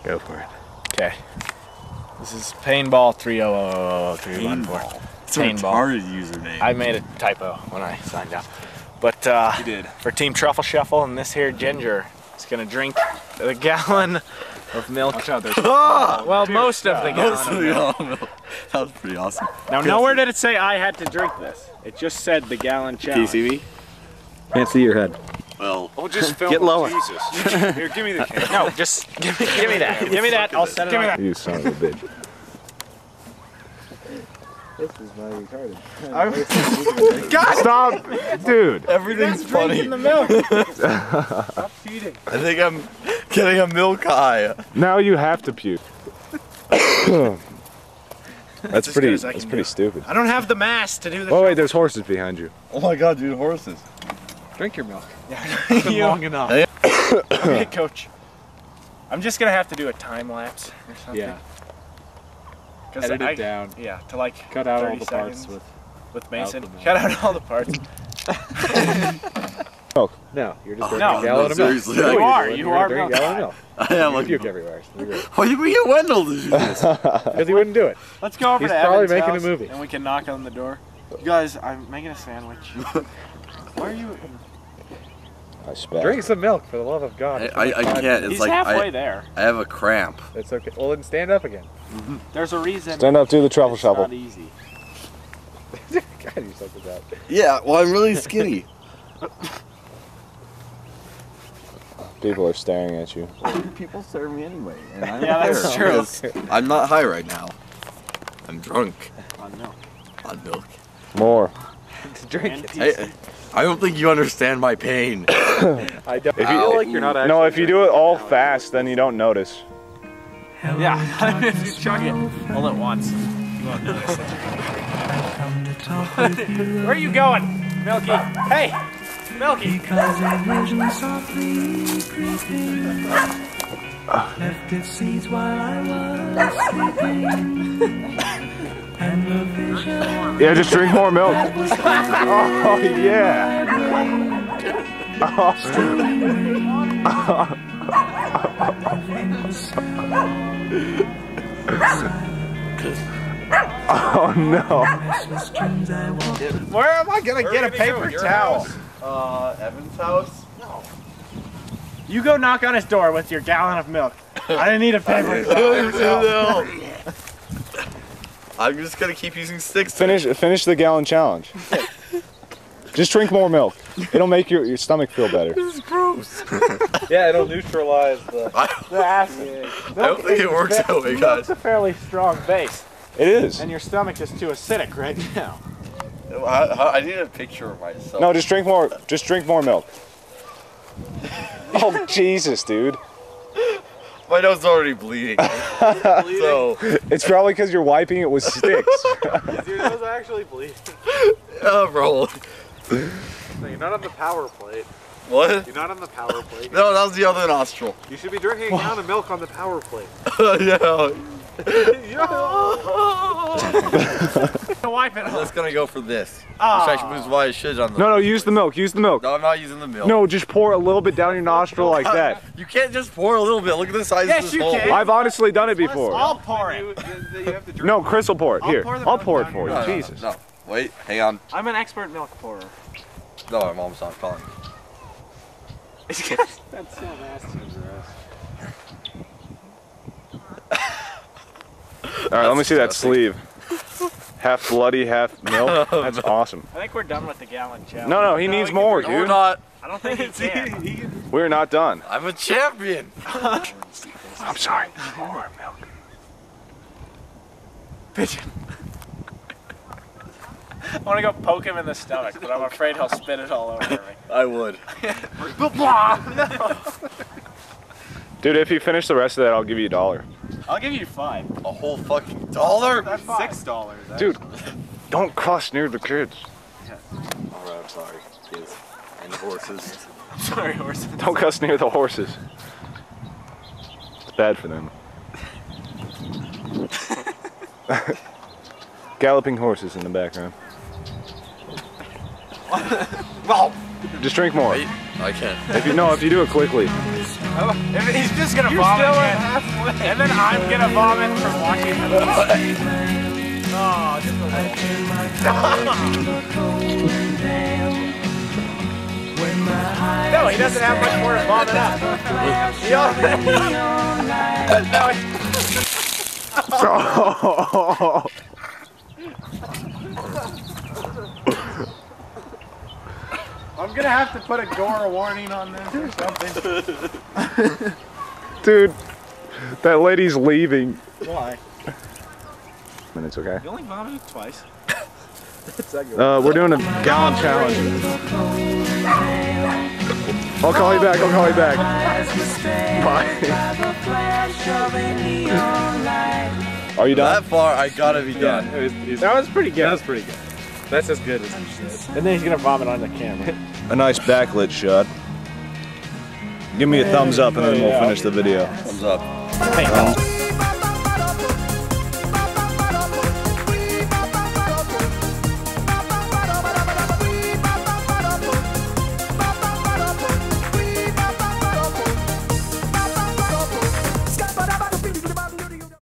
Go for it. Okay. This is Painball 3000314. It's a retarded username. I made a typo when I signed up. But You did. For Team Truffle Shuffle, and this here Ginger is gonna drink a gallon of milk. Watch out, there's Well, most of the gallon of milk. That was pretty awesome. Now, nowhere did it say I had to drink this. It just said the gallon challenge. PCB? Can't see your head. Well, Oh, just film Get lower. Jesus. Here, give me the camera. No, just give me that. Give me that. I'll set it on. You son of a bitch. This is my retarded. God! Stop! Dude! everything's funny. Drinking the milk. Stop cheating. I think I'm getting a milk high. Now you have to puke. That's as pretty, good as I that's can pretty do. stupid. I don't have the mass to do the Oh wait, there's horses behind you. Oh my god, dude, horses. Drink your milk. It's been long enough. Hey. Okay, coach. I'm just gonna have to do a time lapse or something. Yeah. 'Cause Edit it down. Yeah, to like Cut out all 30 the seconds parts with Mason. the milk. Cut out all the parts. No, you're just drinking No, a gallon of milk. seriously. No, You are, You're you gonna are drink a milk. gallon of milk. I am You like, puke everywhere. So you're good. why did we get Wendell to do this? Because he wouldn't do it. Let's go over He's to probably Evan's making a house movie. and we can knock on the door. You guys, I'm making a sandwich. Why are you? I spat. Drink some milk, for the love of God. I can't. It's He's like halfway there. I have a cramp. It's okay. Well, then stand up again. There's a reason. Stand up, do the truffle It's shuffle. not easy. God, you suck at that. Yeah, well, I'm really skinny. People are staring at you. People serve me anyway, and I don't Yeah, that's care, true. because I'm not high right now. I'm drunk On milk. on milk. More. Drink it. I don't think you understand my pain. I don't If you- feel like you're not actually. No, if you do it all fast, then you don't notice. Yeah, if you chug it all at once. You won't notice it. Where are you going, Milky? Hey, Milky. Left its seeds while I was sleeping, and the vision Yeah, just drink more milk. that was Oh, yeah. Oh, no. restless dreams I walked. Where am I gonna get a paper towel? Evan's house? You go knock on his door with your gallon of milk. I didn't need a paper towel. I'm just gonna keep using sticks. Finish the gallon challenge. Just drink more milk. It'll make your stomach feel better. This is gross. Yeah, it'll neutralize the. The acid. I don't think it works that way, Milk's guys. a fairly strong base, It is. and your stomach is too acidic right now. I need a picture of myself. No, just drink more. Just drink more milk. Oh Jesus, dude! My nose is already bleeding. So, It's probably because you're wiping it with sticks. Your nose actually bleeding. bro. No, you're not on the power plate. What? You're not on the power plate. No, that was the other nostril. You should be drinking a gallon of milk on the power plate. Yeah. Wipe it I'm off. just gonna go for this. Ah. Which is why I should on the. No, use the milk. Use the milk. No, I'm not using the milk. No, just pour a little bit down your nostril like that. You can't just pour a little bit. Look at the size Yes, of this you hole. can. I've honestly done it before. I'll pour it. You have to drink. No, Chris will pour it. Here, pour the I'll milk pour it down for your you. No, Jesus. No, wait, hang on. I'm an expert milk pourer. No, my mom's not calling. That's so nasty. All right, let me see that sleeve. Half bloody, half milk. That's awesome. I think we're done with the gallon challenge. No, he needs more, No, we're dude. not. I don't think he can. We're not done. I'm a champion. I'm sorry. More milk. Pigeon. I want to go poke him in the stomach, but I'm afraid he'll spit it all over me. I would. No. Dude, if you finish the rest of that, I'll give you $1. I'll give you 5. A whole fucking dollar? That's $6. Dude, don't cuss near the kids. Alright, I'm sorry. Kids. And the horses. Sorry, horse. Don't cuss near the horses. It's bad for them. Galloping horses in the background. Just drink more. Wait. I can't. If you do it quickly. If he's just gonna vomit again. And then I'm gonna vomit from watching him. Oh, just a little. No, he doesn't have much more to vomit up. I'm gonna have to put a gore warning on this or something. Dude, that lady's leaving. Why? It's okay. You only vomited twice. We're doing a gallon challenge. I'll call you back. Bye. Are you done? That far, I gotta be done. That was pretty good. That's as good as he said. And then he's gonna vomit on the camera. A nice backlit shot. Give me a thumbs up and then we'll finish the video. Thumbs up. Hey.